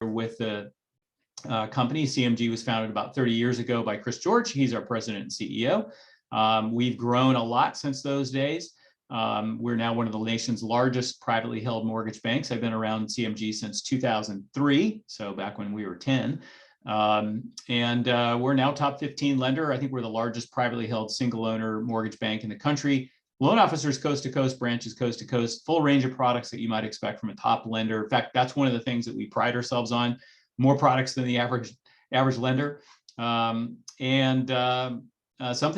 with the company. CMG was founded about 30 years ago by Chris George. He's our president and CEO. We've grown a lot since those days. We're now one of the nation's largest privately held mortgage banks. I've been around CMG since 2003, so back when we were 10. We're now top 15 lender. I think we're the largest privately held single owner mortgage bank in the country. Loan officers coast to coast, branches coast to coast, full range of products that you might expect from a top lender. In fact, that's one of the things that we pride ourselves on, more products than the average lender, something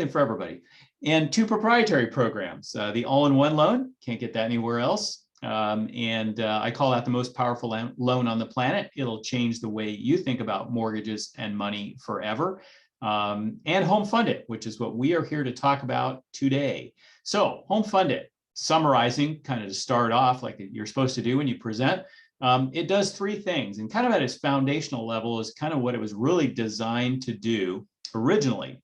for everybody. And 2 proprietary programs, the all-in-one loan, can't get that anywhere else. I call that the most powerful loan on the planet. It'll change the way you think about mortgages and money forever. And HomeFundIt, which is what we are here to talk about today. So HomeFundIt, summarizing kind of to start off like you're supposed to do when you present, it does 3 things, and kind of at its foundational level is kind of what it was really designed to do originally,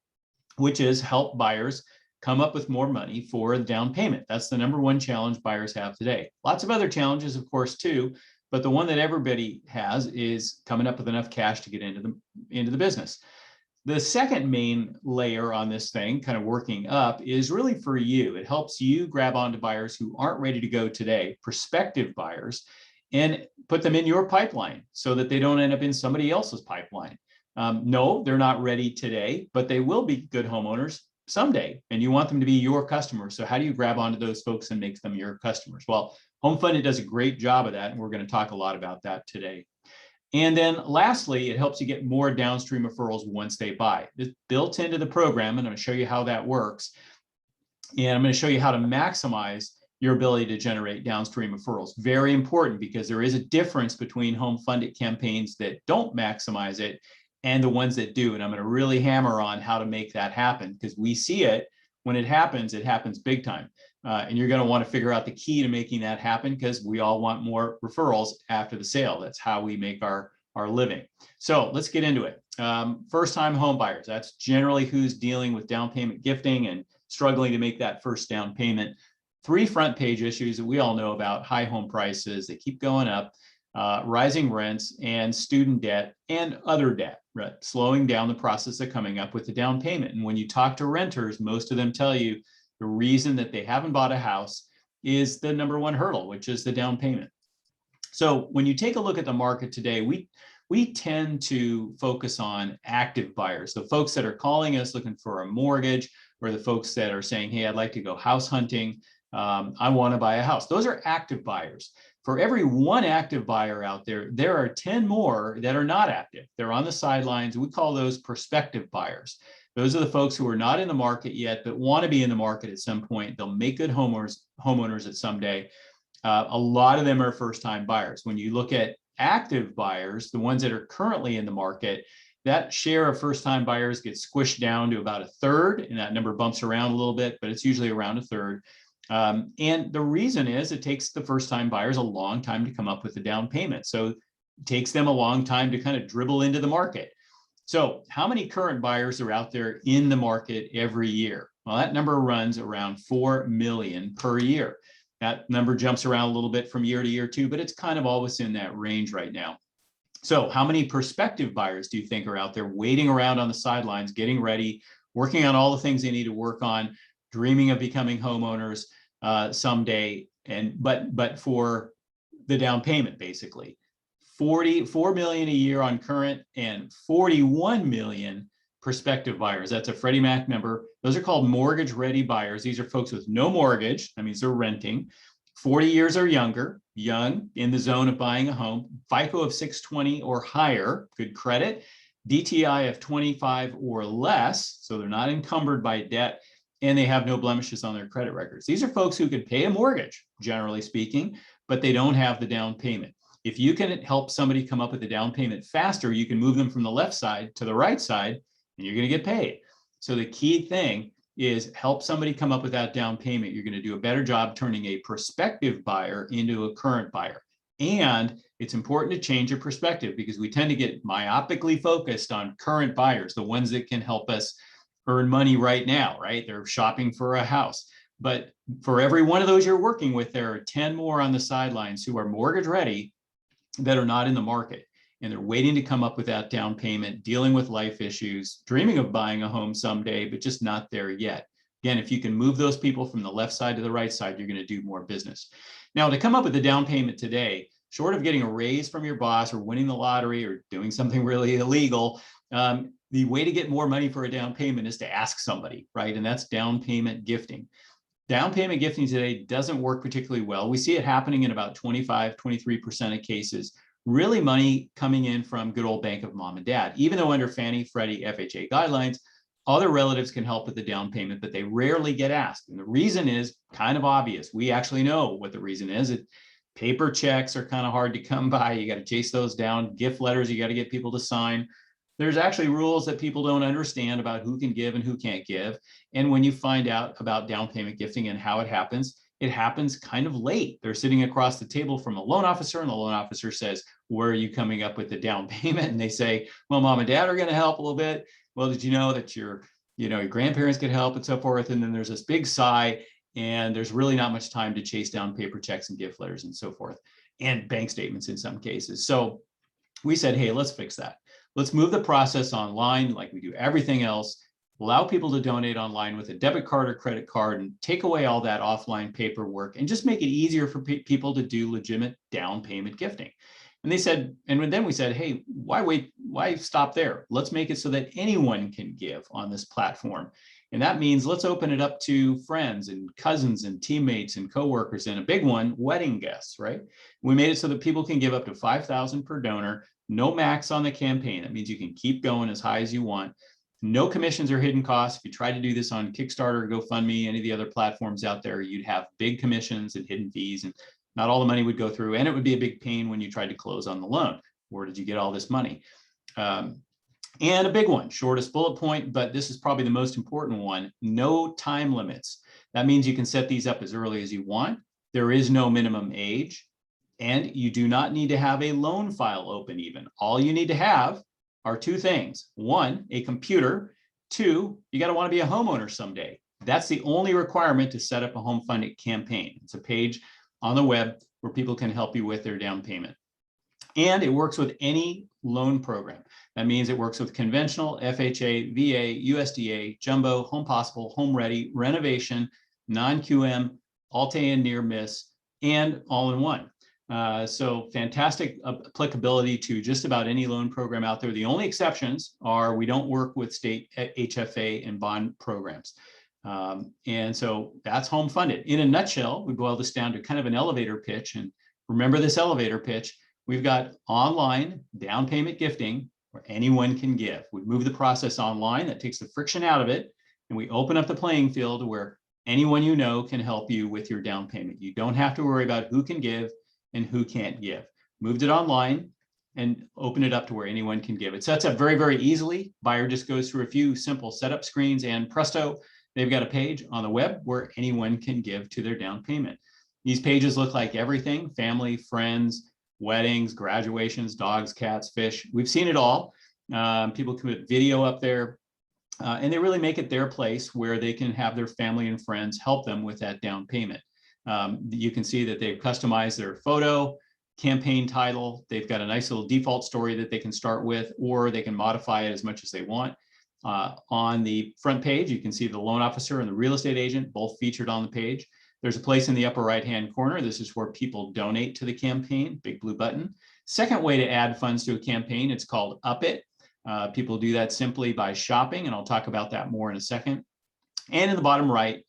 which is help buyers come up with more money for the down payment. That's the #1 challenge buyers have today. Lots of other challenges, of course, too, but the one that everybody has is coming up with enough cash to get into the business. The second main layer on this thing, kind of working up, is really for you. It helps you grab onto buyers who aren't ready to go today, prospective buyers, and put them in your pipeline so that they don't end up in somebody else's pipeline. No, they're not ready today, but they will be good homeowners someday, and you want them to be your customers. So how do you grab onto those folks and make them your customers? Well, HomeFundIt does a great job of that, and we're going to talk a lot about that today. And then lastly, it helps you get more downstream referrals once they buy. It's built into the program, and I'm going to show you how that works. And I'm going to show you how to maximize your ability to generate downstream referrals. Very important, because there is a difference between HomeFundIt campaigns that don't maximize it and the ones that do. And I'm going to really hammer on how to make that happen, because we see it when it happens big time. And you're going to want to figure out the key to making that happen, because we all want more referrals after the sale. That's how we make our living. So let's get into it. First-time home buyers, that's generally who's dealing with down payment gifting and struggling to make that first down payment. 3 front page issues that we all know about: high home prices, they keep going up, rising rents, and student debt and other debt, right? Slowing down the process of coming up with the down payment. And when you talk to renters, most of them tell you the reason that they haven't bought a house is the #1 hurdle, which is the down payment. So when you take a look at the market today, we tend to focus on active buyers, the folks that are calling us looking for a mortgage, or the folks that are saying, hey, I'd like to go house hunting. I want to buy a house. Those are active buyers. For every 1 active buyer out there, there are 10 more that are not active. They're on the sidelines. We call those prospective buyers. Those are the folks who are not in the market yet, but want to be in the market at some point. They'll make good homeowners at some day. A lot of them are first-time buyers. When you look at active buyers, the ones that are currently in the market, that share of first-time buyers gets squished down to about 1/3, and that number bumps around a little bit, but it's usually around 1/3. And the reason is it takes the first-time buyers a long time to come up with the down payment. So it takes them a long time to kind of dribble into the market. So how many current buyers are out there in the market every year? Well, that number runs around 4 million per year. That number jumps around a little bit from year to year too, but it's kind of always in that range right now. So how many prospective buyers do you think are out there waiting around on the sidelines, getting ready, working on all the things they need to work on, dreaming of becoming homeowners someday, but for the down payment, basically? 44 million a year on current and 41 million prospective buyers. That's a Freddie Mac number. Those are called mortgage ready buyers. These are folks with no mortgage. That means they're renting, 40 years or younger, young, in the zone of buying a home, FICO of 620 or higher, good credit, DTI of 25 or less, so they're not encumbered by debt, and they have no blemishes on their credit records. These are folks who could pay a mortgage, generally speaking, but they don't have the down payment. If you can help somebody come up with a down payment faster, you can move them from the left side to the right side, and you're going to get paid. So the key thing is help somebody come up with that down payment. You're going to do a better job turning a prospective buyer into a current buyer. And it's important to change your perspective, because we tend to get myopically focused on current buyers, the ones that can help us earn money right now, right? They're shopping for a house. But for every one of those you're working with, there are 10 more on the sidelines who are mortgage ready that are not in the market. and they're waiting to come up with that down payment, dealing with life issues, dreaming of buying a home someday, but just not there yet. Again, if you can move those people from the left side to the right side, you're going to do more business. Now, to come up with a down payment today, short of getting a raise from your boss or winning the lottery or doing something really illegal, the way to get more money for a down payment is to ask somebody, right? And that's down payment gifting. Down payment gifting today doesn't work particularly well. We see it happening in about 25, 23% of cases. Really money coming in from good old bank of mom and dad. Even though under Fannie, Freddie, FHA guidelines, other relatives can help with the down payment, but they rarely get asked. And the reason is kind of obvious. We actually know what the reason is. Paper checks are kind of hard to come by. You got to chase those down. Gift letters, you got to get people to sign. There's actually rules that people don't understand about who can give and who can't give. And when you find out about down payment gifting and how it happens kind of late. They're sitting across the table from a loan officer, and the loan officer says, where are you coming up with the down payment? And they say, well, mom and dad are going to help a little bit. Well, did you know that your grandparents could help and so forth? And then there's this big sigh, and there's really not much time to chase down paper checks and gift letters and so forth, and bank statements in some cases. So we said, hey, let's fix that. Let's move the process online like we do everything else. Allow people to donate online with a debit card or credit card and take away all that offline paperwork and just make it easier for people to do legitimate down payment gifting. And they said, and then we said, hey, why wait? Why stop there? Let's make it so that anyone can give on this platform. And that means let's open it up to friends and cousins and teammates and coworkers, and a big one, wedding guests, right? We made it so that people can give up to $5,000 per donor, no max on the campaign. That means you can keep going as high as you want. No commissions or hidden costs. If you try to do this on Kickstarter, GoFundMe, any of the other platforms out there, you'd have big commissions and hidden fees, and not all the money would go through. And it would be a big pain when you tried to close on the loan. Where did you get all this money? And a big one, shortest bullet point, but this is probably the most important one, no time limits. That means you can set these up as early as you want. There is no minimum age, and you do not need to have a loan file open even. All you need to have are two things. One, a computer. Two, you got to want to be a homeowner someday. That's the only requirement to set up a HomeFundIt campaign. It's a page on the web where people can help you with their down payment. And it works with any loan program. That means it works with conventional, FHA, VA, USDA, jumbo, Home Possible, Home Ready, renovation, non-QM, Alt-A and near miss, and all-in-one. So fantastic applicability to just about any loan program out there. The only exceptions are we don't work with state HFA and bond programs. And so that's HomeFundIt. In a nutshell, we boil this down to kind of an elevator pitch. And remember this elevator pitch. We've got online down payment gifting where anyone can give. We move the process online. That takes the friction out of it. And we open up the playing field where anyone you know can help you with your down payment. You don't have to worry about who can give and who can't give. Moved it online and open it up to where anyone can give. It sets up very, very easily. Buyer just goes through a few simple setup screens, and presto, they've got a page on the web where anyone can give to their down payment. These pages look like everything: family, friends, weddings, graduations, dogs, cats, fish. We've seen it all. People can put video up there, and they really make it their place where they can have their family and friends help them with that down payment. You can see that they've customized their photo, campaign title. They've got a nice little default story that they can start with, or they can modify it as much as they want. On the front page, you can see the loan officer and the real estate agent both featured on the page. There's a place in the upper right-hand corner. This is where people donate to the campaign, big blue button. Second way to add funds to a campaign, it's called Up It. People do that simply by shopping, and I'll talk about that more in a second. And in the bottom right,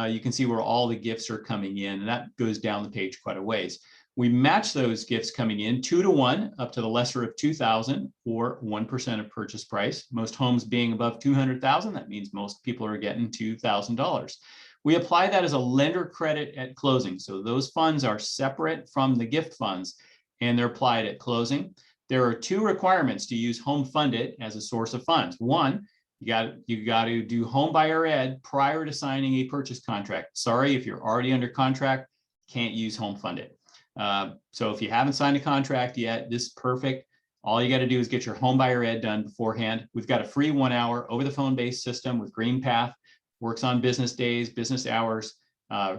you can see where all the gifts are coming in, and that goes down the page quite a ways. We match those gifts coming in 2 to 1 up to the lesser of $2,000 or 1% of purchase price. Most homes being above $200,000, that means most people are getting $2,000. We apply that as a lender credit at closing. So those funds are separate from the gift funds, and they're applied at closing. There are 2 requirements to use HomeFundIt as a source of funds. One, you got to do home buyer ed prior to signing a purchase contract. Sorry, if you're already under contract, can't use HomeFundIt. So if you haven't signed a contract yet, this is perfect. All you got to do is get your home buyer ed done beforehand. We've got a free 1-hour over the phone based system with GreenPath. Works on business days, business hours.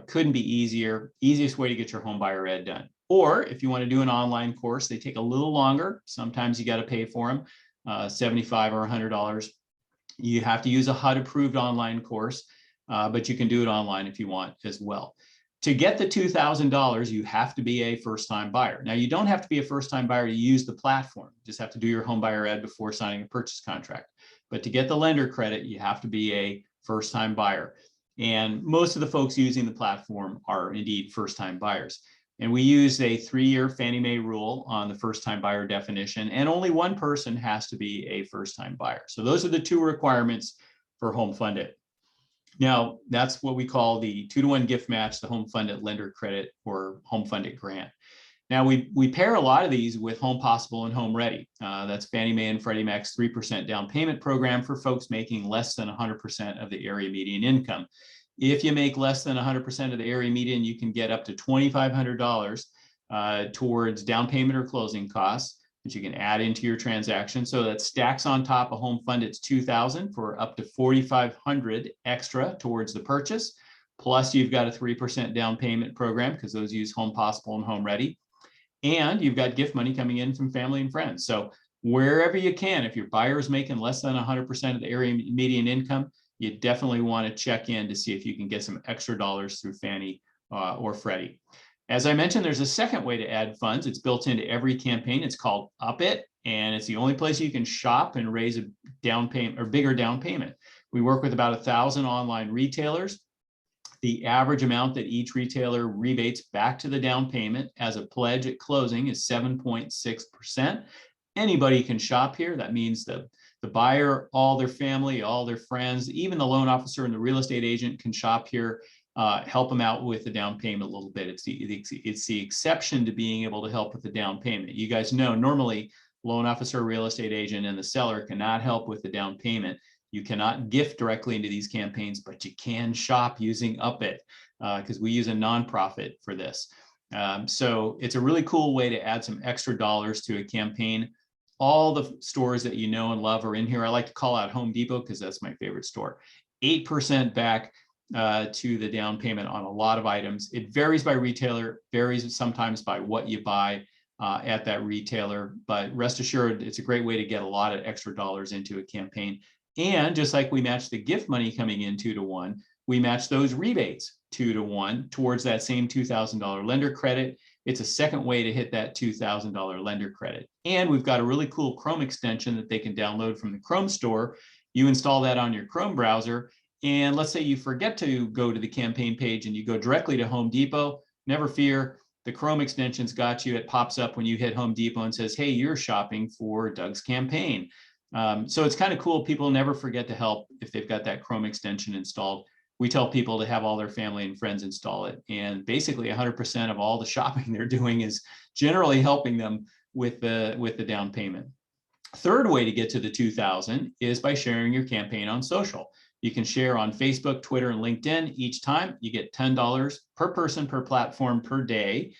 Couldn't be easier. Easiest way to get your home buyer ed done. Or if you want to do an online course, they take a little longer. Sometimes you got to pay for them, $75 or $100. You have to use a HUD approved online course, but you can do it online if you want as well. To get the $2,000, you have to be a first-time buyer. Now, you don't have to be a first-time buyer to use the platform. You just have to do your home buyer ed before signing a purchase contract. But to get the lender credit, you have to be a first-time buyer. And most of the folks using the platform are indeed first-time buyers. And we use a 3-year Fannie Mae rule on the first-time buyer definition, and only one person has to be a first-time buyer. So those are the 2 requirements for HomeFundIt. Now, that's what we call the 2-to-1 gift match, the HomeFundIt lender credit or HomeFundIt grant. Now, we pair a lot of these with Home Possible and Home Ready. That's Fannie Mae and Freddie Mac's 3% down payment program for folks making less than 100% of the area median income. If you make less than 100% of the area median, you can get up to $2,500 towards down payment or closing costs that you can add into your transaction. So that stacks on top of HomeFundIt's $2,000 for up to $4,500 extra towards the purchase. Plus, you've got a 3% down payment program because those use Home Possible and Home Ready. And you've got gift money coming in from family and friends. So wherever you can, if your buyer is making less than 100% of the area median income, you definitely want to check in to see if you can get some extra dollars through Fannie or Freddie. As I mentioned, there's a second way to add funds. It's built into every campaign. It's called HomeFundIt, and it's the only place you can shop and raise a down payment or bigger down payment. We work with about 1,000 online retailers. The average amount that each retailer rebates back to the down payment as a pledge at closing is 7.6%. Anybody can shop here. That means the buyer, all their family, all their friends, even the loan officer and the real estate agent can shop here, help them out with the down payment a little bit. It's the exception to being able to help with the down payment. You guys know normally loan officer, real estate agent, and the seller cannot help with the down payment. You cannot gift directly into these campaigns, but you can shop using HomeFundIt because we use a nonprofit for this. So it's a really cool way to add some extra dollars to a campaign. All the stores that you know and love are in here. I like to call out Home Depot because that's my favorite store. 8% back to the down payment on a lot of items. It varies by retailer, varies sometimes by what you buy at that retailer, but rest assured, it's a great way to get a lot of extra dollars into a campaign. And just like we match the gift money coming in 2-to-1, we match those rebates 2-to-1 towards that same $2,000 lender credit. It's a second way to hit that $2,000 lender credit. And we've got a really cool Chrome extension that they can download from the Chrome store. You install that on your Chrome browser. And let's say you forget to go to the campaign page and you go directly to Home Depot. Never fear, the Chrome extension's got you. It pops up when you hit Home Depot and says, hey, you're shopping for Doug's campaign. So it's kind of cool. People never forget to help if they've got that Chrome extension installed. We tell people to have all their family and friends install it. And basically 100% of all the shopping they're doing is generally helping them with the down payment. Third way to get to the $2,000 is by sharing your campaign on social. You can share on Facebook, Twitter, and LinkedIn. Each time you get $10 per person per platform per day.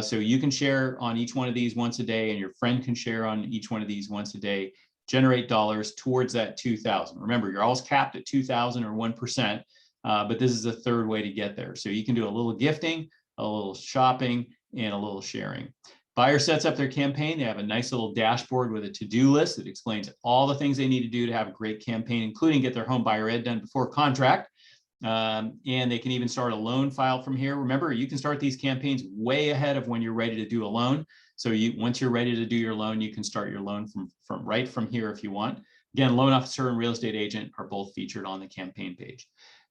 So you can share on each one of these once a day, and your friend can share on each one of these once a day. Generate dollars towards that $2,000. Remember, you're always capped at $2,000 or 1%, but this is the third way to get there. So you can do a little gifting, a little shopping, and a little sharing. Buyer sets up their campaign. They have a nice little dashboard with a to-do list that explains all the things they need to do to have a great campaign, including get their home buyer ed done before contract. And they can even start a loan file from here. Remember, you can start these campaigns way ahead of when you're ready to do a loan. So once you're ready to do your loan, you can start your loan right from here if you want. Again, loan officer and real estate agent are both featured on the campaign page.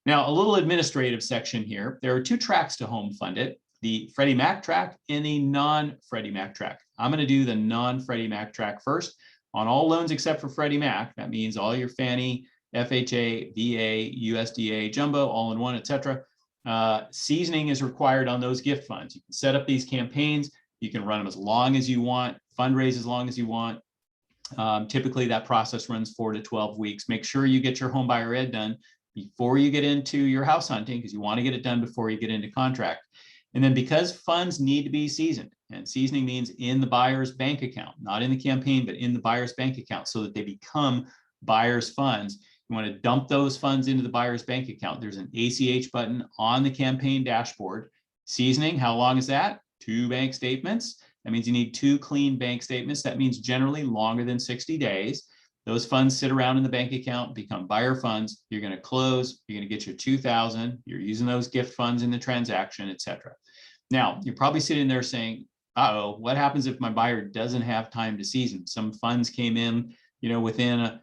Now, a little administrative section here. There are 2 tracks to HomeFundIt, the Freddie Mac track and the non-Freddie Mac track. I'm going to do the non-Freddie Mac track first. On all loans except for Freddie Mac, that means all your Fannie, FHA, VA, USDA, jumbo, all-in-one, etc. Seasoning is required on those gift funds. You can set up these campaigns. You can run them as long as you want, fundraise as long as you want. Typically, that process runs 4 to 12 weeks. Make sure you get your home buyer ed done before you get into your house hunting, because you want to get it done before you get into contract. And then because funds need to be seasoned, and seasoning means in the buyer's bank account, not in the campaign, but in the buyer's bank account so that they become buyer's funds. You want to dump those funds into the buyer's bank account. There's an ACH button on the campaign dashboard. Seasoning, how long is that? 2 bank statements. That means you need 2 clean bank statements. That means generally longer than 60 days. Those funds sit around in the bank account, become buyer funds. You're going to close. You're going to get your 2,000. You're using those gift funds in the transaction, etc. Now, you're probably sitting there saying, uh-oh, what happens if my buyer doesn't have time to season? Some funds came in, within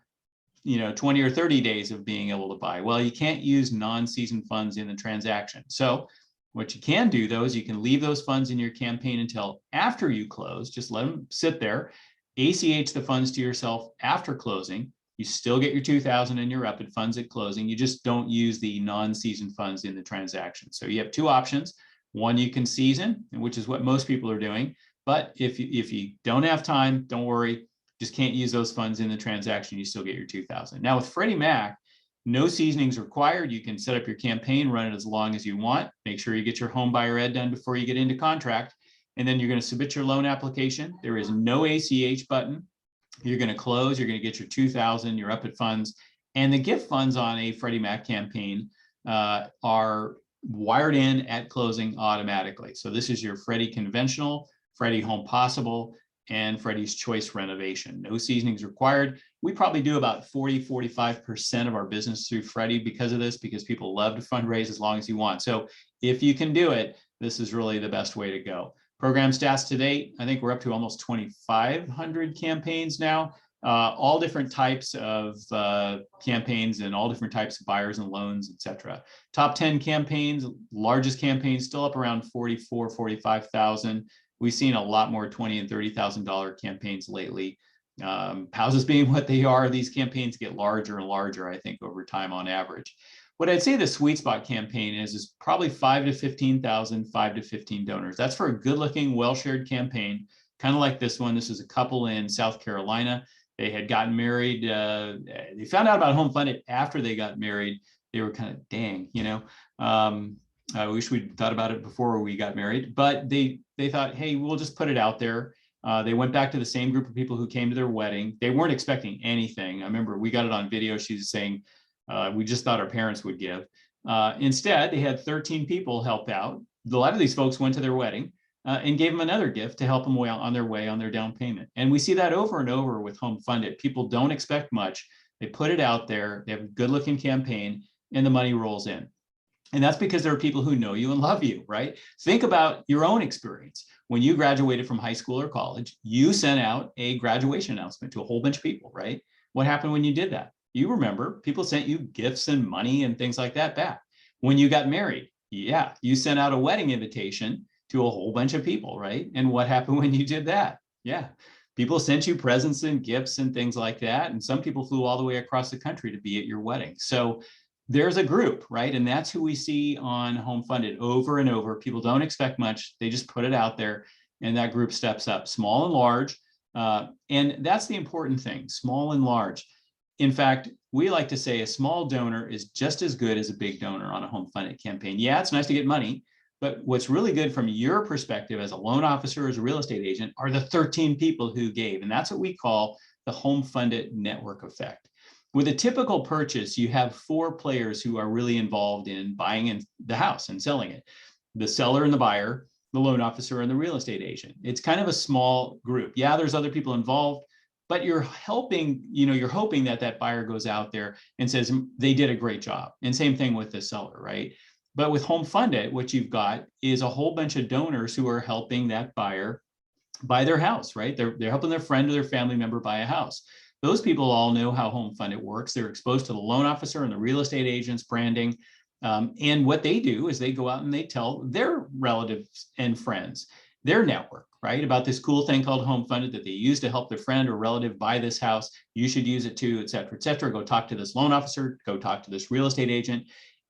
20 or 30 days of being able to buy. Well, you can't use non-seasoned funds in the transaction. So what you can do, though, is you can leave those funds in your campaign until after you close. Just let them sit there. ACH the funds to yourself after closing. You still get your 2,000 and your UPIT funds at closing. You just don't use the non-seasoned funds in the transaction. So you have 2 options. One, you can season, which is what most people are doing. But if you don't have time, don't worry. Just can't use those funds in the transaction. You still get your 2,000. Now with Freddie Mac, no seasonings required. You can set up your campaign, run it as long as you want. Make sure you get your home buyer ed done before you get into contract. And then you're going to submit your loan application. There is no ACH button. You're going to close. You're going to get your 2,000, your UPIT funds, and the gift funds on a Freddie Mac campaign are wired in at closing automatically. So this is your Freddie Conventional, Freddie Home Possible, and Freddie's Choice Renovation. No seasonings required. We probably do about 40–45% of our business through Freddie because of this, because people love to fundraise as long as you want. So if you can do it, this is really the best way to go. Program stats to date, I think we're up to almost 2,500 campaigns now, all different types of campaigns and all different types of buyers and loans, etc. Top 10 campaigns, largest campaigns still up around 44, 45,000. We've seen a lot more $20,000 and $30,000 campaigns lately. Houses being what they are, these campaigns get larger and larger, I think, over time on average. What I'd say the sweet spot campaign is probably 5 to 15,000, 5 to 15 donors. That's for a good-looking, well-shared campaign, kind of like this one. This is a couple in South Carolina. They had gotten married. They found out about HomeFundIt after they got married. They were kind of, dang, I wish we'd thought about it before we got married. But they thought, hey, we'll just put it out there. They went back to the same group of people who came to their wedding. They weren't expecting anything. I remember we got it on video. She was saying, we just thought our parents would give. Instead, they had 13 people help out. A lot of these folks went to their wedding and gave them another gift to help them on their way on their down payment. And we see that over and over with HomeFundIt. People don't expect much. They put it out there. They have a good looking campaign and the money rolls in. And that's because there are people who know you and love you, right? Think about your own experience. When you graduated from high school or college, you sent out a graduation announcement to a whole bunch of people, right? What happened when you did that? You remember people sent you gifts and money and things like that back. When you got married, yeah, you sent out a wedding invitation to a whole bunch of people, right? And what happened when you did that? Yeah, people sent you presents and gifts and things like that. And some people flew all the way across the country to be at your wedding. So there's a group, right? And that's who we see on HomeFundIt over and over. People don't expect much. They just put it out there and that group steps up, small and large. And that's the important thing, small and large. In fact, we like to say a small donor is just as good as a big donor on a HomeFundIt campaign. Yeah, it's nice to get money, but what's really good from your perspective as a loan officer, as a real estate agent, are the 13 people who gave. And that's what we call the HomeFundIt network effect. With a typical purchase, you have 4 players who are really involved in buying in the house and selling it. The seller and the buyer, the loan officer and the real estate agent. It's kind of a small group. Yeah, there's other people involved, but you're helping, you're hoping that that buyer goes out there and says they did a great job. And same thing with the seller, right? But with HomeFundIt, what you've got is a whole bunch of donors who are helping that buyer buy their house, right? They're helping their friend or their family member buy a house. Those people all know how HomeFundIt works. They're exposed to the loan officer and the real estate agent's branding. And what they do is they go out and they tell their relatives and friends, their network, right, about this cool thing called HomeFundIt that they use to help their friend or relative buy this house. You should use it too, et cetera, et cetera. Go talk to this loan officer, go talk to this real estate agent.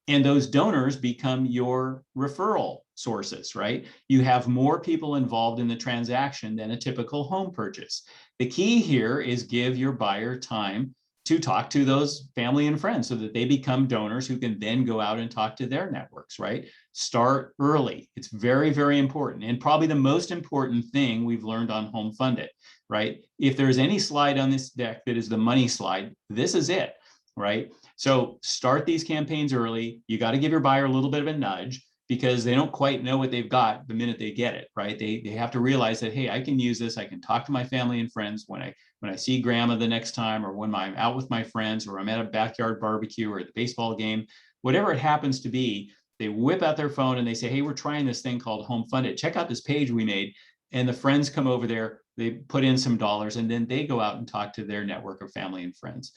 And those donors become your referral sources, right? You have more people involved in the transaction than a typical home purchase. The key here is give your buyer time to talk to those family and friends so that they become donors who can then go out and talk to their networks, right? Start early. It's very, very important. And probably the most important thing we've learned on HomeFundIt, right? If there's any slide on this deck that is the money slide, this is it, right? So start these campaigns early. You got to give your buyer a little bit of a nudge because they don't quite know what they've got the minute they get it, right? They have to realize that, hey, I can use this. I can talk to my family and friends when I see grandma the next time, or when I'm out with my friends, or I'm at a backyard barbecue or at the baseball game, whatever it happens to be. They whip out their phone and they say, hey, we're trying this thing called HomeFundIt. Check out this page we made. And the friends come over there, they put in some dollars, and then they go out and talk to their network of family and friends.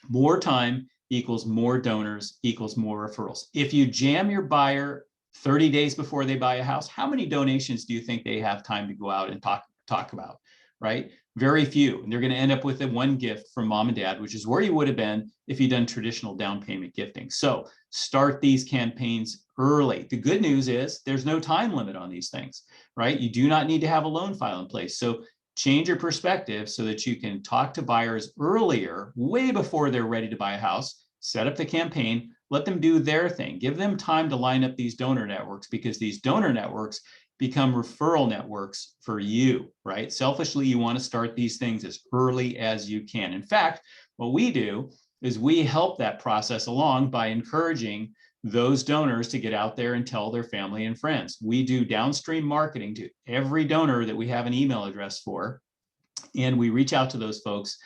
More time equals more donors equals more referrals. If you jam your buyer 30 days before they buy a house, how many donations do you think they have time to go out and talk about, right? Very few. And they're going to end up with a one gift from mom and dad, which is where you would have been if you'd done traditional down payment gifting. So start these campaigns early. The good news is there's no time limit on these things, right? You do not need to have a loan file in place. So change your perspective so that you can talk to buyers earlier, way before they're ready to buy a house. Set up the campaign, let them do their thing. Give them time to line up these donor networks, because these donor networks become referral networks for you, right? Selfishly, you want to start these things as early as you can. In fact, what we do is we help that process along by encouraging those donors to get out there and tell their family and friends. We do downstream marketing to every donor that we have an email address for, and we reach out to those folks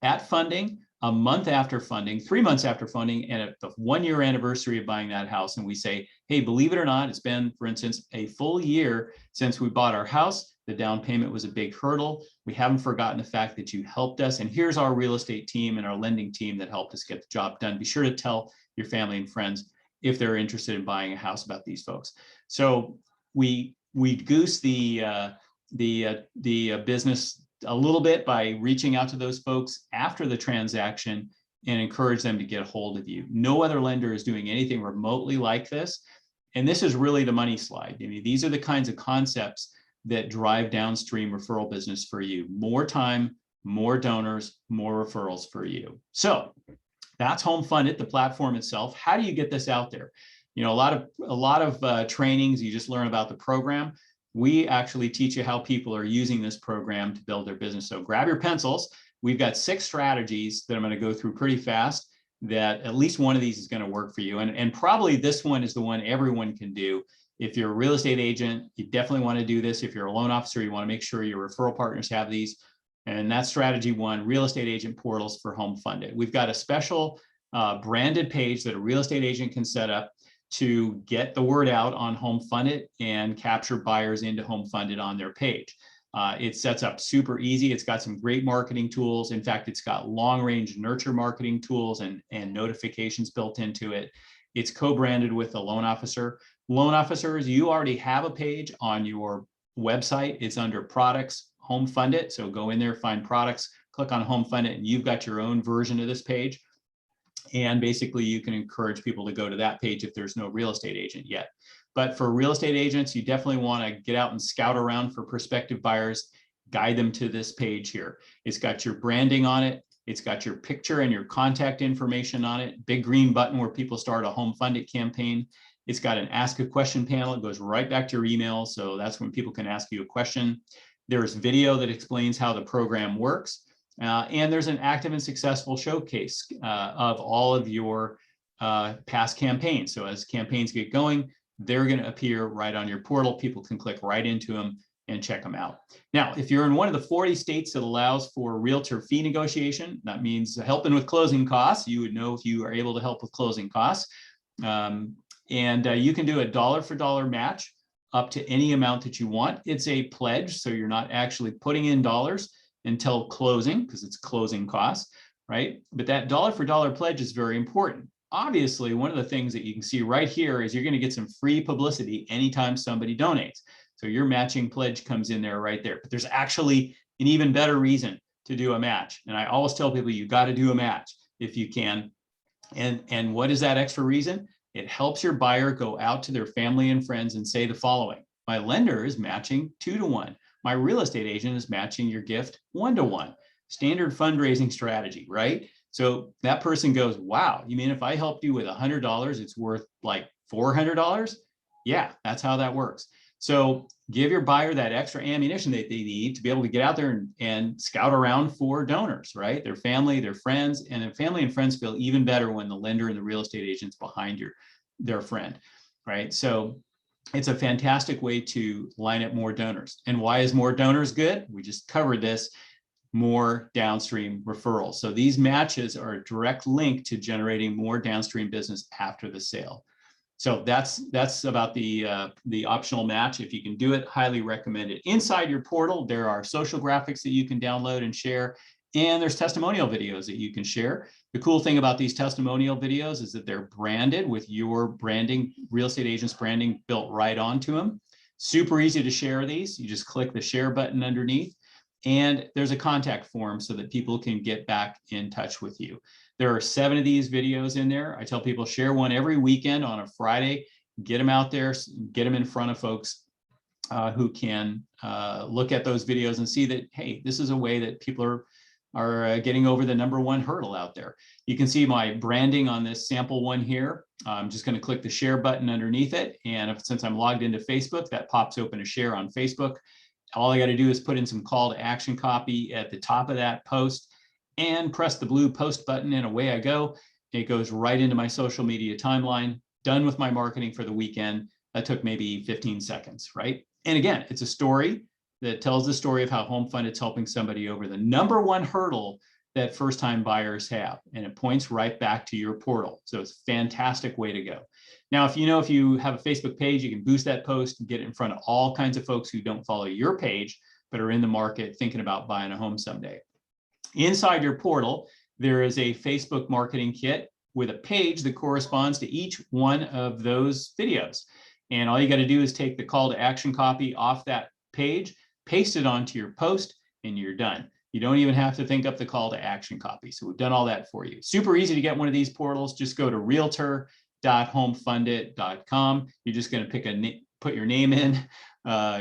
at funding, a month after funding, 3 months after funding, and at the 1 year anniversary of buying that house. And we say, hey, believe it or not, it's been, for instance, a full year since we bought our house. The down payment was a big hurdle. We haven't forgotten the fact that you helped us. And here's our real estate team and our lending team that helped us get the job done. Be sure to tell your family and friends if they're interested in buying a house about these folks. So we goose the business a little bit by reaching out to those folks after the transaction and encourage them to get a hold of you. No other lender is doing anything remotely like this. And this is really the money slide. I mean, these are the kinds of concepts that drive downstream referral business for you. More time, more donors, more referrals for you. So that's HomeFundIt, the platform itself. How do you get this out there? You know, a lot of trainings, you just learn about the program. We actually teach you how people are using this program to build their business. So grab your pencils. We've got 6 strategies that I'm going to go through pretty fast, that at least one of these is going to work for you. And probably this one is the one everyone can do. If you're a real estate agent, you definitely want to do this. If you're a loan officer, you want to make sure your referral partners have these. And that's strategy 1, real estate agent portals for HomeFundIt. We've got a special branded page that a real estate agent can set up to get the word out on HomeFundIt and capture buyers into HomeFundIt on their page. It sets up super easy. It's got some great marketing tools. In fact, it's got long-range nurture marketing tools and notifications built into it. It's co-branded with a loan officer. Loan officers, you already have a page on your website. It's under products, HomeFundIt. So go in there, find products, click on HomeFundIt, and you've got your own version of this page. And basically, you can encourage people to go to that page if there's no real estate agent yet. But for real estate agents, you definitely want to get out and scout around for prospective buyers, guide them to this page here. It's got your branding on it. It's got your picture and your contact information on it. Big green button where people start a HomeFundIt campaign. It's got an ask a question panel. It goes right back to your email. So that's when people can ask you a question. There's video that explains how the program works. And there's an active and successful showcase of all of your past campaigns. So as campaigns get going, they're going to appear right on your portal. People can click right into them and check them out. Now, if you're in one of the 40 states that allows for realtor fee negotiation, that means helping with closing costs. You would know if you are able to help with closing costs. And you can do a dollar for dollar match up to any amount that you want. It's a pledge, so you're not actually putting in dollars until closing, because it's closing costs, right? But that dollar for dollar pledge is very important. Obviously, one of the things that you can see right here is you're going to get some free publicity anytime somebody donates. So your matching pledge comes in there right there. But there's actually an even better reason to do a match. And I always tell people you got to do a match if you can. And what is that extra reason? It helps your buyer go out to their family and friends and say the following: my lender is matching 2 to 1. My real estate agent is matching your gift 1 to 1. Standard fundraising strategy, right? So that person goes, wow, you mean if I helped you with $100, it's worth like $400? Yeah, that's how that works. So give your buyer that extra ammunition that they need to be able to get out there and scout around for donors, right? Their family, their friends, and their family and friends feel even better when the lender and the real estate agent's behind their friend, right? So it's a fantastic way to line up more donors. And why is more donors good? We just covered this. More downstream referrals. So these matches are a direct link to generating more downstream business after the sale. So that's about the optional match. If you can do it, highly recommend it. Inside your portal, there are social graphics that you can download and share, and there's testimonial videos that you can share. The cool thing about these testimonial videos is that they're branded with your branding, real estate agent's branding built right onto them. Super easy to share these. You just click the share button underneath. And there's a contact form so that people can get back in touch with you. There are 7 of these videos in there. I tell people share one every weekend on a Friday, get them out there, get them in front of folks who can look at those videos and see that, hey, this is a way that people are getting over the #1 hurdle out there. You can see my branding on this sample one here. I'm just going to click the share button underneath it. And since I'm logged into Facebook, that pops open a share on Facebook. All I got to do is put in some call to action copy at the top of that post and press the blue post button, and away I go. It goes right into my social media timeline, done with my marketing for the weekend. That took maybe 15 seconds, right? And again, it's a story that tells the story of how HomeFundIt's helping somebody over the #1 hurdle that first-time buyers have, and it points right back to your portal. So it's a fantastic way to go. Now, if you have a Facebook page, you can boost that post and get it in front of all kinds of folks who don't follow your page, but are in the market thinking about buying a home someday. Inside your portal, there is a Facebook marketing kit with a page that corresponds to each one of those videos. And all you got to do is take the call to action copy off that page, paste it onto your post, and you're done. You don't even have to think up the call to action copy. So we've done all that for you. Super easy to get one of these portals. Just go to realtor.homefundit.com. You're just going to put your name in,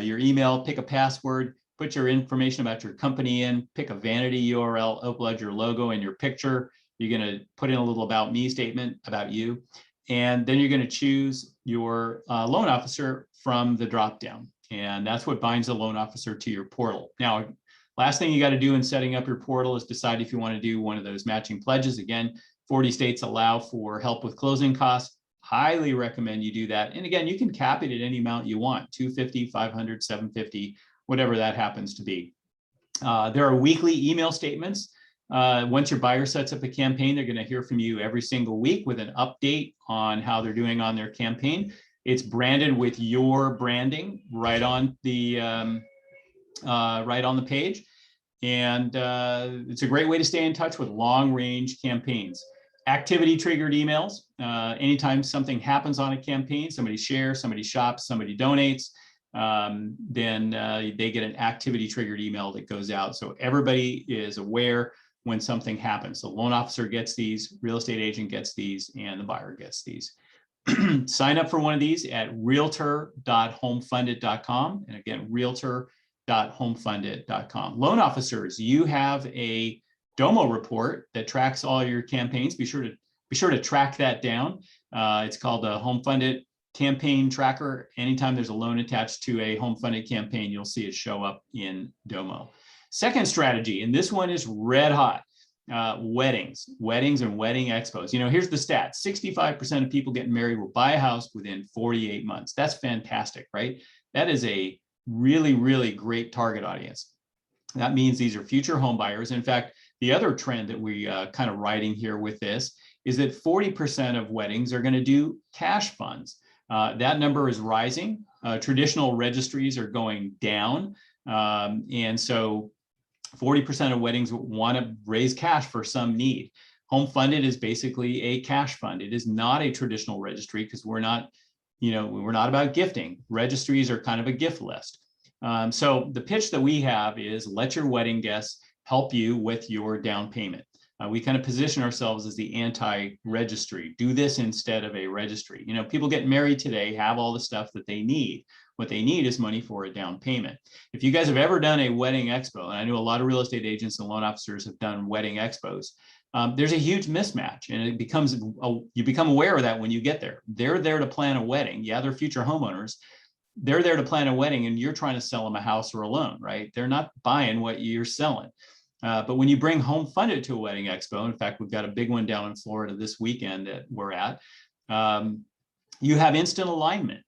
your email, pick a password, put your information about your company in, pick a vanity URL, upload your logo and your picture. You're going to put in a little about me statement about you. And then you're going to choose your loan officer from the dropdown. And that's what binds the loan officer to your portal. Now, last thing you got to do in setting up your portal is decide if you want to do one of those matching pledges. Again, 40 states allow for help with closing costs. Highly recommend you do that. And again, you can cap it at any amount you want, $250, $500, $750, whatever that happens to be. There are weekly email statements. Once your buyer sets up a campaign, they're going to hear from you every single week with an update on how they're doing on their campaign. It's branded with your branding right on the page. And it's a great way to stay in touch with long-range campaigns. Activity triggered emails. Anytime something happens on a campaign, somebody shares, somebody shops, somebody donates, then they get an activity triggered email that goes out. So everybody is aware when something happens. The loan officer gets these, real estate agent gets these, and the buyer gets these. Sign up for one of these at realtor.homefundit.com. And again, realtor.homefundit.com. Loan officers, you have a Domo report that tracks all your campaigns. Be sure to track that down. It's called a HomeFundIt campaign tracker. Anytime there's a loan attached to a HomeFundIt campaign, you'll see it show up in Domo. Second strategy, and this one is red hot. Weddings and wedding expos. Here's the stat: 65% of people getting married will buy a house within 48 months. That's fantastic, right? That is a really, really great target audience. That means these are future home buyers. In fact, the other trend that we kind of riding here with this is that 40% of weddings are going to do cash funds. That number is rising. Traditional registries are going down. And so 40% of weddings want to raise cash for some need. HomeFundIt is basically a cash fund. It is not a traditional registry because we're not about gifting. Registries are kind of a gift list. So the pitch that we have is let your wedding guests help you with your down payment. We kind of position ourselves as the anti-registry. Do this instead of a registry. People getting married today have all the stuff that they need. What they need is money for a down payment. If you guys have ever done a wedding expo, and I know a lot of real estate agents and loan officers have done wedding expos, there's a huge mismatch, and you become aware of that when you get there. They're there to plan a wedding. Yeah, they're future homeowners. They're there to plan a wedding, and you're trying to sell them a house or a loan, right? They're not buying what you're selling. But when you bring HomeFundIt to a wedding expo, in fact, we've got a big one down in Florida this weekend that we're at, you have instant alignment.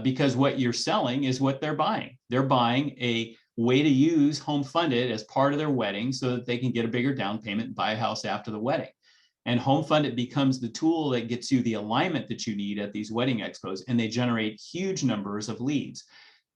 because what you're selling is what they're buying. They're buying a way to use HomeFundIt as part of their wedding so that they can get a bigger down payment and buy a house after the wedding. And HomeFundIt becomes the tool that gets you the alignment that you need at these wedding expos, and they generate huge numbers of leads.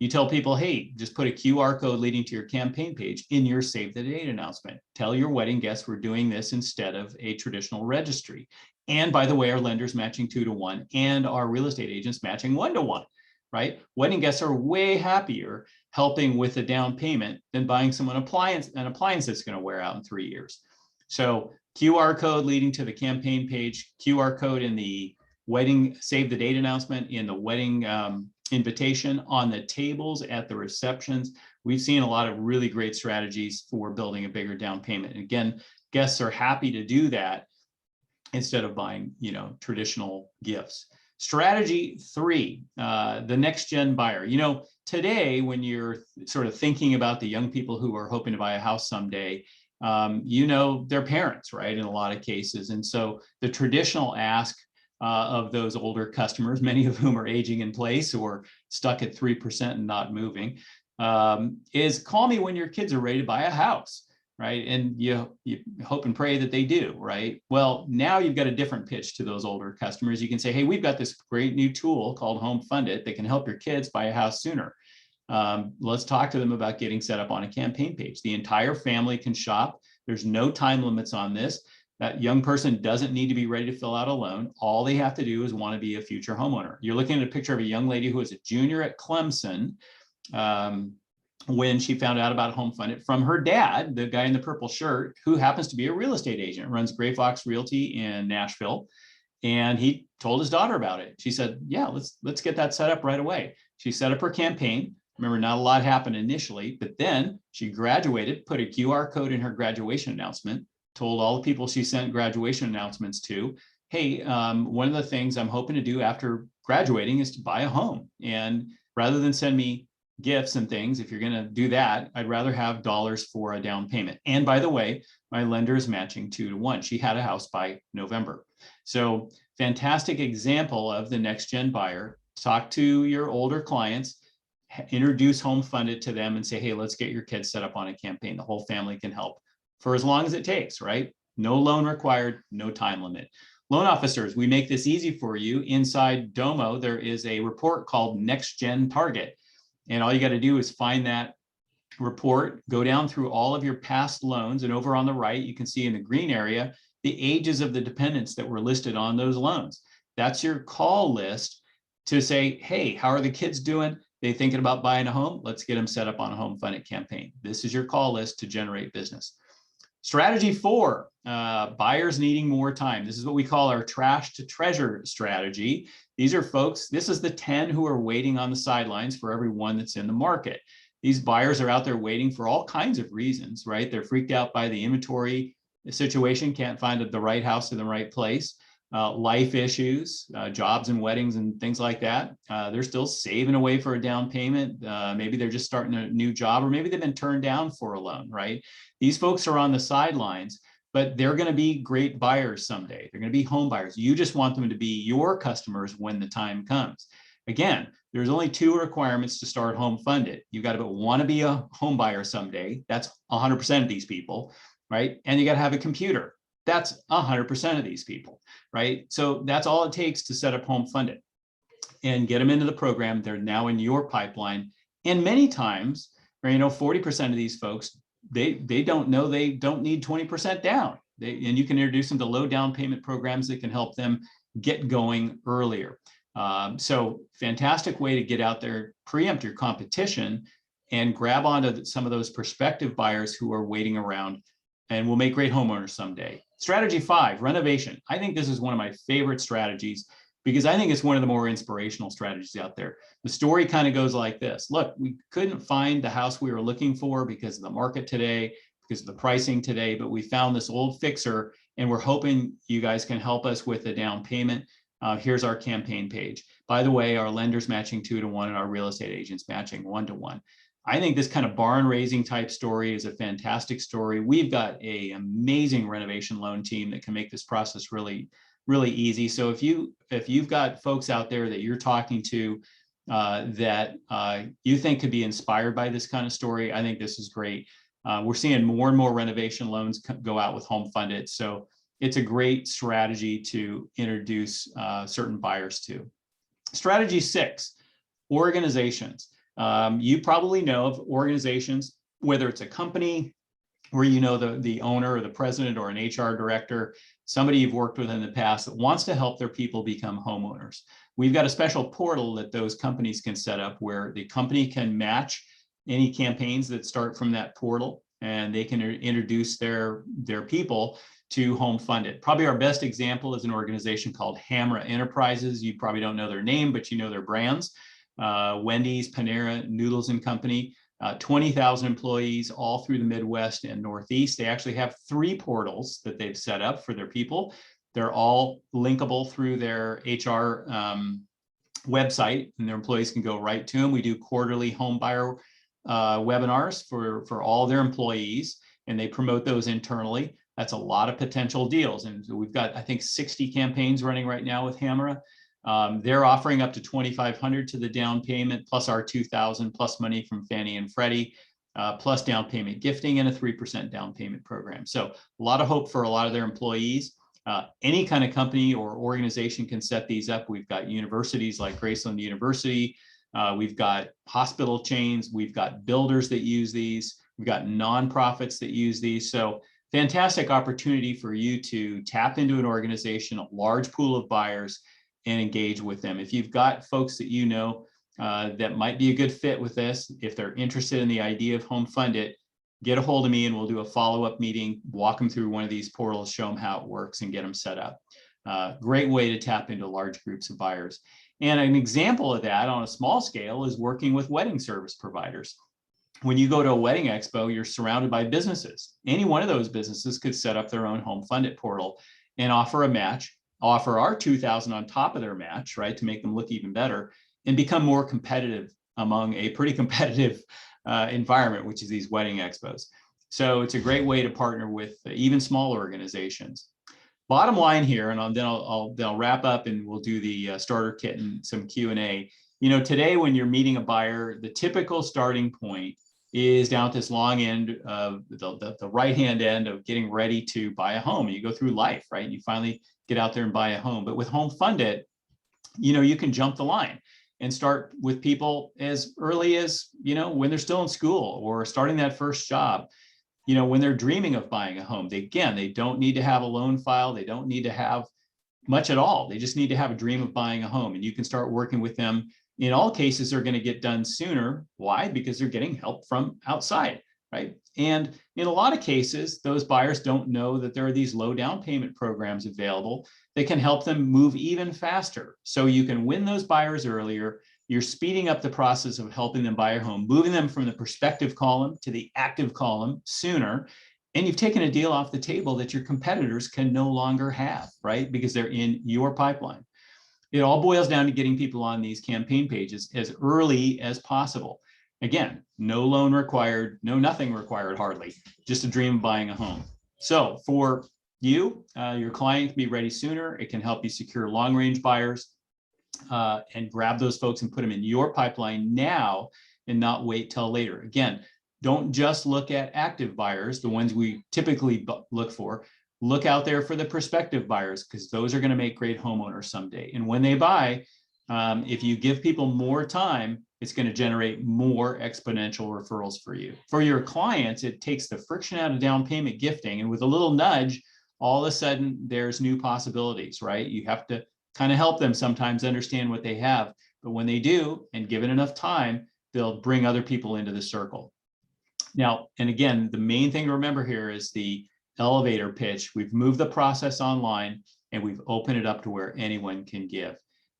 You tell people, hey, just put a QR code leading to your campaign page in your save the date announcement. Tell your wedding guests we're doing this instead of a traditional registry. And by the way, our lenders matching 2-to-1 and our real estate agents matching 1-to-1, right? Wedding guests are way happier helping with a down payment than buying someone an appliance that's going to wear out in 3 years. So QR code leading to the campaign page, QR code in the wedding save the date announcement, in the wedding invitation, on the tables at the receptions. We've seen a lot of really great strategies for building a bigger down payment. And again, guests are happy to do that instead of buying, traditional gifts. Strategy 3, the next gen buyer. Today, when you're sort of thinking about the young people who are hoping to buy a house someday, they're parents, right? In a lot of cases. And so the traditional ask of those older customers, many of whom are aging in place or stuck at 3% and not moving, is call me when your kids are ready to buy a house, right? And you hope and pray that they do, right? Well, now you've got a different pitch to those older customers. You can say, hey, we've got this great new tool called HomeFundIt that can help your kids buy a house sooner. Let's talk to them about getting set up on a campaign page. The entire family can shop. There's no time limits on this. That young person doesn't need to be ready to fill out a loan. All they have to do is want to be a future homeowner. You're looking at a picture of a young lady who was a junior at Clemson when she found out about HomeFundIt from her dad, the guy in the purple shirt, who happens to be a real estate agent, runs Gray Fox Realty in Nashville. And he told his daughter about it. She said, yeah, let's get that set up right away. She set up her campaign. Remember, not a lot happened initially, but then she graduated, put a QR code in her graduation announcement, told all the people she sent graduation announcements to, hey, one of the things I'm hoping to do after graduating is to buy a home. And rather than send me gifts and things, if you're going to do that, I'd rather have dollars for a down payment. And by the way, my lender is matching 2-to-1. She had a house by November. So fantastic example of the next gen buyer. Talk to your older clients, introduce HomeFundIt to them and say, hey, let's get your kids set up on a campaign. The whole family can help for as long as it takes, right? No loan required, no time limit. Loan officers, we make this easy for you. Inside Domo, there is a report called Next Gen Target. And all you got to do is find that report, go down through all of your past loans. And over on the right, you can see in the green area, the ages of the dependents that were listed on those loans. That's your call list to say, hey, how are the kids doing? They thinking about buying a home? Let's get them set up on a HomeFundIt campaign. This is your call list to generate business. Strategy 4, buyers needing more time. This is what we call our trash to treasure strategy. These are folks, this is the 10 who are waiting on the sidelines for every one that's in the market. These buyers are out there waiting for all kinds of reasons, right? They're freaked out by the inventory situation, can't find the right house in the right place, life issues, jobs and weddings and things like that. They're still saving away for a down payment. Maybe they're just starting a new job, or maybe they've been turned down for a loan, right? These folks are on the sidelines, but they're going to be great buyers someday. They're going to be home buyers. You just want them to be your customers when the time comes. Again, there's only 2 requirements to start HomeFundIt. You got to want to be a home buyer someday. That's 100% of these people, right? And you got to have a computer. That's 100% of these people, right? So that's all it takes to set up HomeFundIt and get them into the program. They're now in your pipeline. And many times, 40% of these folks, they don't know they don't need 20% down. And you can introduce them to low down payment programs that can help them get going earlier. So fantastic way to get out there, preempt your competition, and grab onto some of those prospective buyers who are waiting around and will make great homeowners someday. Strategy 5, renovation. I think this is one of my favorite strategies because I think it's one of the more inspirational strategies out there. The story kind of goes like this. Look, we couldn't find the house we were looking for because of the market today, because of the pricing today, but we found this old fixer and we're hoping you guys can help us with a down payment. Here's our campaign page. By the way, our lenders matching 2-to-1 and our real estate agents matching 1-to-1. I think this kind of barn raising type story is a fantastic story. We've got an amazing renovation loan team that can make this process really, really easy. So if you've got folks out there that you're talking to that you think could be inspired by this kind of story, I think this is great. We're seeing more and more renovation loans go out with HomeFundIt. So it's a great strategy to introduce certain buyers to. Strategy 6, organizations. You probably know of organizations, whether it's a company where you know the owner or the president or an HR director, somebody you've worked with in the past that wants to help their people become homeowners. We've got a special portal that those companies can set up where the company can match any campaigns that start from that portal, and they can introduce their people to HomeFundIt. Probably our best example is an organization called Hamra Enterprises. You probably don't know their name, but you know their brands. Wendy's, Panera, Noodles and Company. 20,000 employees all through the Midwest and Northeast. They actually have 3 portals that they've set up for their people. They're all linkable through their HR website, and their employees can go right to them. We do quarterly home buyer webinars for all their employees, and they promote those internally. That's a lot of potential deals. And so we've got, I think, 60 campaigns running right now with Hamra. They're offering up to $2,500 to the down payment, plus our $2,000 plus money from Fannie and Freddie, plus down payment gifting and a 3% down payment program. So a lot of hope for a lot of their employees. Any kind of company or organization can set these up. We've got universities like Graceland University. We've got hospital chains. We've got builders that use these. We've got nonprofits that use these. So fantastic opportunity for you to tap into an organization, a large pool of buyers, and engage with them. If you've got folks that you know that might be a good fit with this, if they're interested in the idea of HomeFundIt, get a hold of me and we'll do a follow-up meeting, walk them through one of these portals, show them how it works and get them set up. Great way to tap into large groups of buyers. And an example of that on a small scale is working with wedding service providers. When you go to a wedding expo, you're surrounded by businesses. Any one of those businesses could set up their own HomeFundIt portal and offer a match, offer our $2,000 on top of their match, right, to make them look even better and become more competitive among a pretty competitive environment, which is these wedding expos. So it's a great way to partner with even smaller organizations. Bottom line here, and then I'll wrap up and we'll do the starter kit and some Q&A. You know, today when you're meeting a buyer, the typical starting point is down at this long end of the right-hand end of getting ready to buy a home. You go through life, right? And you finally get out there and buy a home. But with HomeFundIt, you know, you can jump the line and start with people as early as, you know, when they're still in school or starting that first job, you know, when they're dreaming of buying a home. They don't need to have a loan file. They don't need to have much at all. They just need to have a dream of buying a home, and you can start working with them. In all cases, they're going to get done sooner. Why? Because they're getting help from outside, right? And in a lot of cases, those buyers don't know that there are these low down payment programs available that can help them move even faster. So you can win those buyers earlier. You're speeding up the process of helping them buy a home, moving them from the prospective column to the active column sooner. And you've taken a deal off the table that your competitors can no longer have, right? Because they're in your pipeline. It all boils down to getting people on these campaign pages as early as possible. Again, no loan required, no nothing required hardly, just a dream of buying a home. So for you, your client can be ready sooner. It can help you secure long-range buyers and grab those folks and put them in your pipeline now and not wait till later. Again, don't just look at active buyers, the ones we typically look for. Look out there for the prospective buyers, because those are going to make great homeowners someday. And when they buy, if you give people more time, it's going to generate more exponential referrals for you. For your clients, it takes the friction out of down payment gifting. And with a little nudge, all of a sudden there's new possibilities, right? You have to kind of help them sometimes understand what they have. But when they do, and given enough time, they'll bring other people into the circle. Now, and again, the main thing to remember here is the elevator pitch. We've moved the process online and we've opened it up to where anyone can give.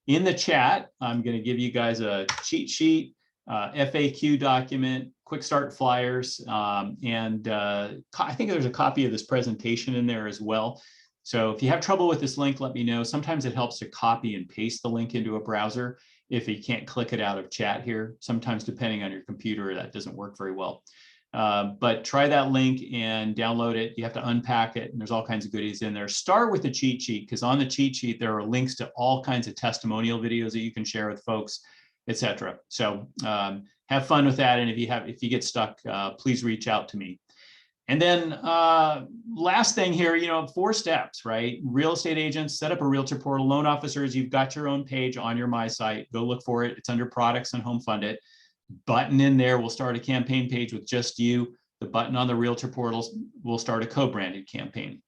In the chat, I'm going to give you guys a cheat sheet, FAQ document, quick start flyers, and I think there's a copy of this presentation in there as well. So if you have trouble with this link, let me know. Sometimes it helps to copy and paste the link into a browser if you can't click it out of chat here. Sometimes depending on your computer, that doesn't work very well. But try that link and download it. You have to unpack it, and there's all kinds of goodies in there. Start with the cheat sheet, because on the cheat sheet, there are links to all kinds of testimonial videos that you can share with folks, etc. So have fun with that. And if you get stuck, please reach out to me. And then last thing here, 4 steps, right? Real estate agents, set up a realtor portal. Loan officers, you've got your own page on your My Site. Go look for it. It's under products and HomeFundIt. Button in there, we'll start a campaign page with just you. The button on the realtor portals will start a co-branded campaign.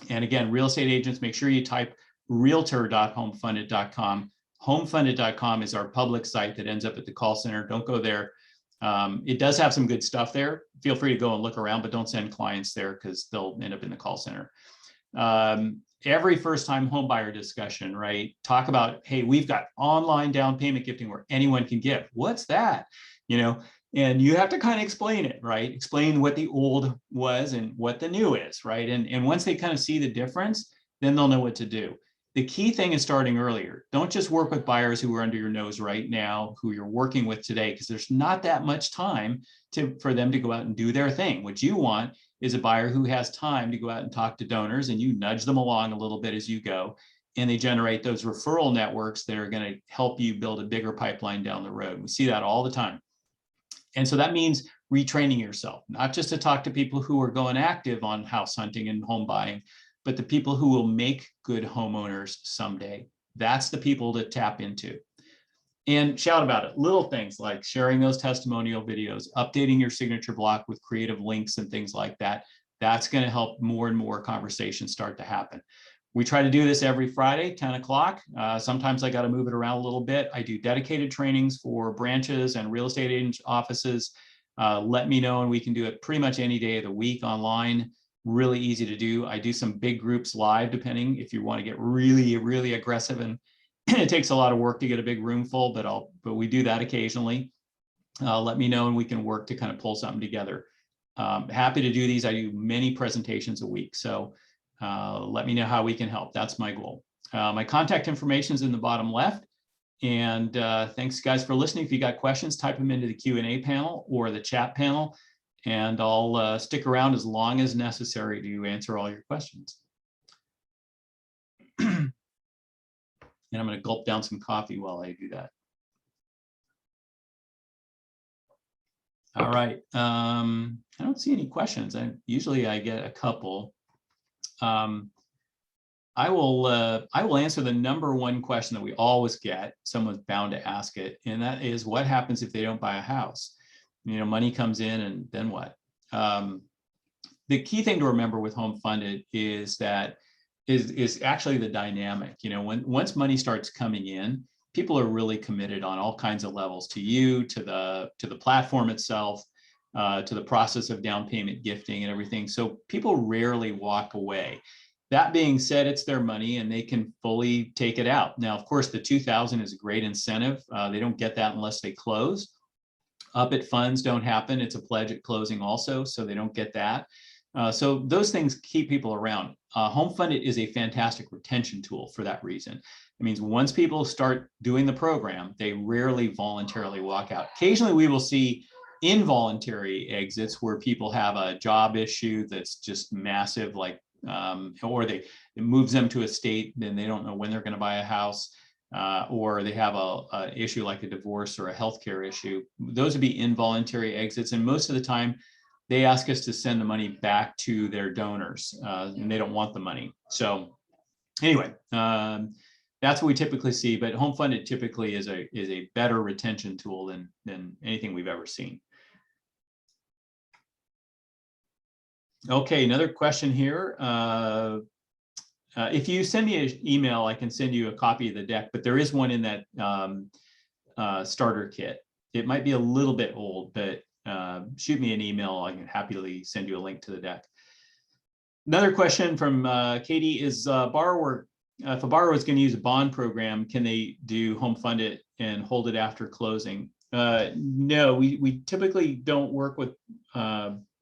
And again, real estate agents, make sure you type realtor.homefundit.com. HomeFundIt.com is our public site that ends up at the call center. Don't go there. It does have some good stuff there. Feel free to go and look around, but don't send clients there because they'll end up in the call center. Every first-time home buyer discussion, right? Talk about, hey, we've got online down payment gifting where anyone can give. What's that? And you have to kind of explain it, right? Explain what the old was and what the new is, right? And once they kind of see the difference, then they'll know what to do. The key thing is starting earlier. Don't just work with buyers who are under your nose right now, who you're working with today, because there's not that much time for them to go out and do their thing. What you want is a buyer who has time to go out and talk to donors, and you nudge them along a little bit as you go, and they generate those referral networks that are going to help you build a bigger pipeline down the road. We see that all the time. And so that means retraining yourself, not just to talk to people who are going active on house hunting and home buying, but the people who will make good homeowners someday. That's the people to tap into. And shout about it. Little things like sharing those testimonial videos, updating your signature block with creative links and things like that. That's going to help more and more conversations start to happen. We try to do this every Friday, 10 o'clock. Sometimes I got to move it around a little bit. I do dedicated trainings for branches and real estate agent offices. Let me know and we can do it pretty much any day of the week online. Really easy to do. I do some big groups live, depending if you want to get really, really aggressive, and it takes a lot of work to get a big room full, but we do that occasionally. Let me know and we can work to kind of pull something together. Happy to do these. I do many presentations a week. So let me know how we can help. That's my goal. My contact information is in the bottom left. And thanks guys for listening. If you got questions, type them into the Q&A panel or the chat panel, and I'll stick around as long as necessary to answer all your questions. And I'm going to gulp down some coffee while I do that. All right. I don't see any questions. Usually I get a couple. I will answer the #1 question that we always get. Someone's bound to ask it, and that is, what happens if they don't buy a house? Money comes in, and then what? The key thing to remember with HomeFundIt is that is actually the dynamic. Once money starts coming in, people are really committed on all kinds of levels to you, to the platform itself, to the process of down payment gifting and everything. So people rarely walk away. That being said, it's their money and they can fully take it out. Now, of course, the $2,000 is a great incentive. They don't get that unless they close. Up at funds don't happen. It's a pledge at closing also, so they don't get that. So those things keep people around. HomeFundIt is a fantastic retention tool for that reason. It means once people start doing the program, they rarely voluntarily walk out. Occasionally, we will see involuntary exits where people have a job issue that's just massive, like or it moves them to a state, then they don't know when they're going to buy a house, or they have a issue like a divorce or a healthcare issue. Those would be involuntary exits, and most of the time they ask us to send the money back to their donors, and they don't want the money. So anyway, that's what we typically see, but HomeFundIt typically is a better retention tool than anything we've ever seen. Okay, another question here. If you send me an email, I can send you a copy of the deck, but there is one in that starter kit. It might be a little bit old, but shoot me an email. I can happily send you a link to the deck. Another question from Katie is, if a borrower is going to use a bond program, can they do HomeFundIt and hold it after closing? No, we typically don't work with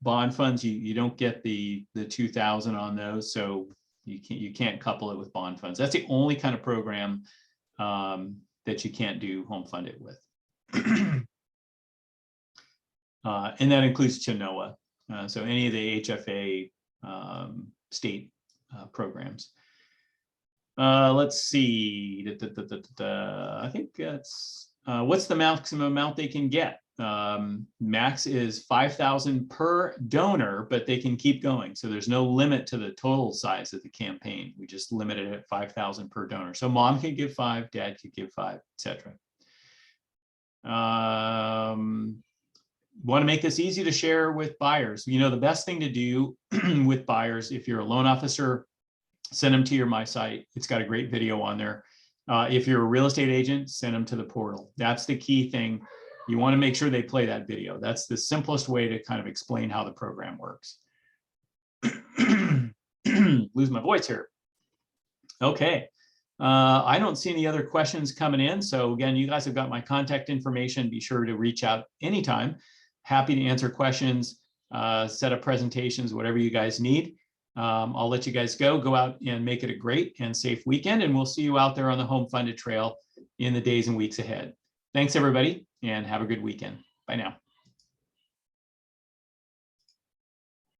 bond funds. You don't get the 2,000 on those, so you can't couple it with bond funds. That's the only kind of program that you can't do HomeFundIt with. And that includes Chenoa. So any of the HFA state programs. Let's see. I think that's What's the maximum amount they can get? Max is 5,000 per donor, but they can keep going. So there's no limit to the total size of the campaign. We just limit it at 5,000 per donor. So mom could give 5, dad could give 5, etc. Want to make this easy to share with buyers. You know, the best thing to do with buyers, if you're a loan officer, send them to my site. It's got a great video on there. If you're a real estate agent, send them to the portal. That's the key thing. You want to make sure they play that video. That's the simplest way to kind of explain how the program works. Lose my voice here. Okay. I don't see any other questions coming in. So again, you guys have got my contact information. Be sure to reach out anytime. Happy to answer questions, set up presentations, whatever you guys need. I'll let you guys go out and make it a great and safe weekend. And we'll see you out there on the HomeFundIt trail in the days and weeks ahead. Thanks, everybody, and have a good weekend. Bye now.